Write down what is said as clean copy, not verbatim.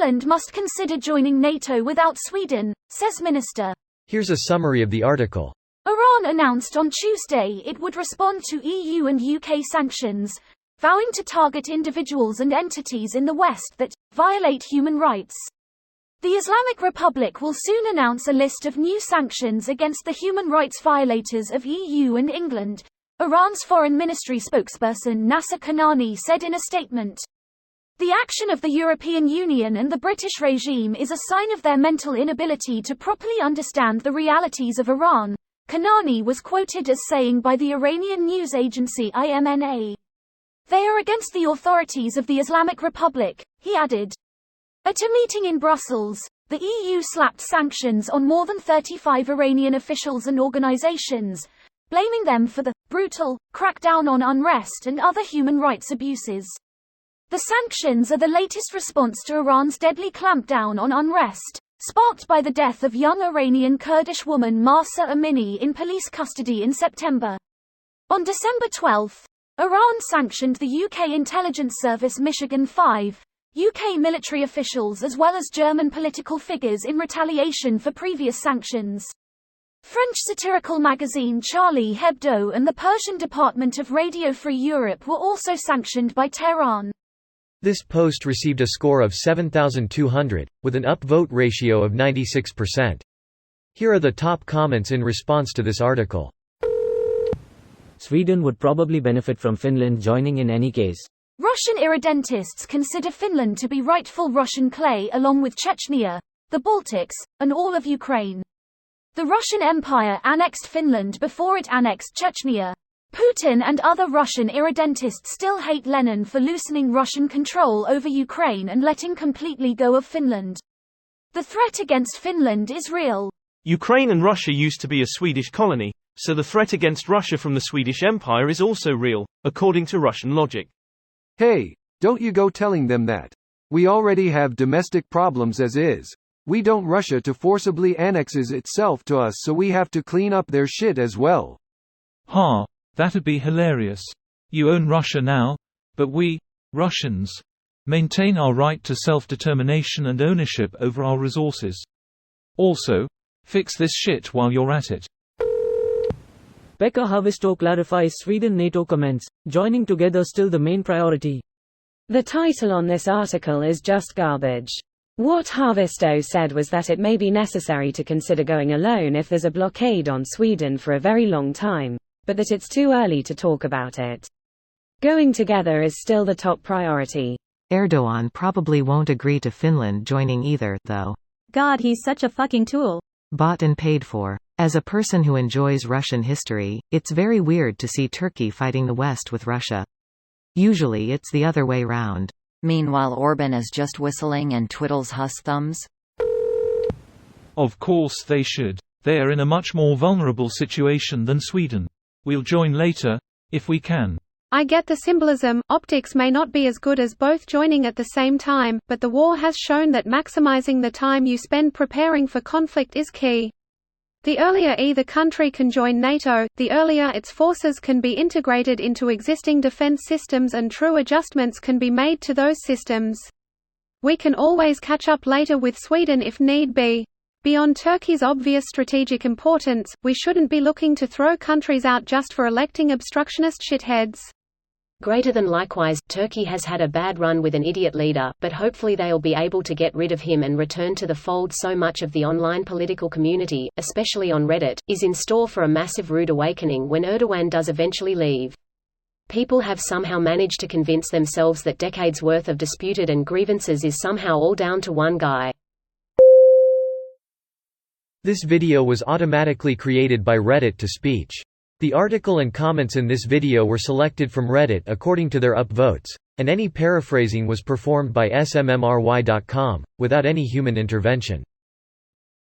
Finland must consider joining NATO without Sweden, says Minister. Here's a summary of the article. Iran announced on Tuesday it would respond to EU and UK sanctions, vowing to target individuals and entities in the West that violate human rights. The Islamic Republic will soon announce a list of new sanctions against the human rights violators of EU and England, Iran's Foreign Ministry spokesperson Nasser Kanani said in a statement. The action of the European Union and the British regime is a sign of their mental inability to properly understand the realities of Iran, Kanani was quoted as saying by the Iranian news agency IMNA. They are against the authorities of the Islamic Republic, he added. At a meeting in Brussels, the EU slapped sanctions on more than 35 Iranian officials and organizations, blaming them for the brutal crackdown on unrest and other human rights abuses. The sanctions are the latest response to Iran's deadly clampdown on unrest, sparked by the death of young Iranian Kurdish woman Mahsa Amini in police custody in September. On December 12, Iran sanctioned the UK intelligence service Michigan 5, UK military officials as well as German political figures in retaliation for previous sanctions. French satirical magazine Charlie Hebdo and the Persian Department of Radio Free Europe were also sanctioned by Tehran. This post received a score of 7,200, with an upvote ratio of 96%. Here are the top comments in response to this article. Sweden would probably benefit from Finland joining in any case. Russian irredentists consider Finland to be rightful Russian clay along with Chechnya, the Baltics, and all of Ukraine. The Russian Empire annexed Finland before it annexed Chechnya. Putin and other Russian irredentists still hate Lenin for loosening Russian control over Ukraine and letting completely go of Finland. The threat against Finland is real. Ukraine and Russia used to be a Swedish colony, so the threat against Russia from the Swedish Empire is also real, according to Russian logic. Hey, don't you go telling them that. We already have domestic problems as is. We don't Russia to forcibly annexes itself to us, so we have to clean up their shit as well. Ha. That'd be hilarious. You own Russia now, but we, Russians, maintain our right to self-determination and ownership over our resources. Also, fix this shit while you're at it. Pekka Haavisto clarifies Sweden-NATO comments, joining together still the main priority. The title on this article is just garbage. What Haavisto said was that it may be necessary to consider going alone if there's a blockade on Sweden for a very long time, but that it's too early to talk about it. Going together is still the top priority. Erdogan probably won't agree to Finland joining either, though. God, he's such a fucking tool. Bought and paid for. As a person who enjoys Russian history, it's very weird to see Turkey fighting the West with Russia. Usually it's the other way round. Meanwhile Orban is just whistling and twiddles hus thumbs. Of course they should. They are in a much more vulnerable situation than Sweden. We'll join later, if we can. I get the symbolism. Optics may not be as good as both joining at the same time, but the war has shown that maximizing the time you spend preparing for conflict is key. The earlier either country can join NATO, the earlier its forces can be integrated into existing defense systems and true adjustments can be made to those systems. We can always catch up later with Sweden if need be. Beyond Turkey's obvious strategic importance, we shouldn't be looking to throw countries out just for electing obstructionist shitheads. Greater than likewise, Turkey has had a bad run with an idiot leader, but hopefully they'll be able to get rid of him and return to the fold. So much of the online political community, especially on Reddit, is in store for a massive rude awakening when Erdogan does eventually leave. People have somehow managed to convince themselves that decades worth of disputed and grievances is somehow all down to one guy. This video was automatically created by Reddit to speech. The article and comments in this video were selected from Reddit according to their upvotes, and any paraphrasing was performed by smmry.com, without any human intervention.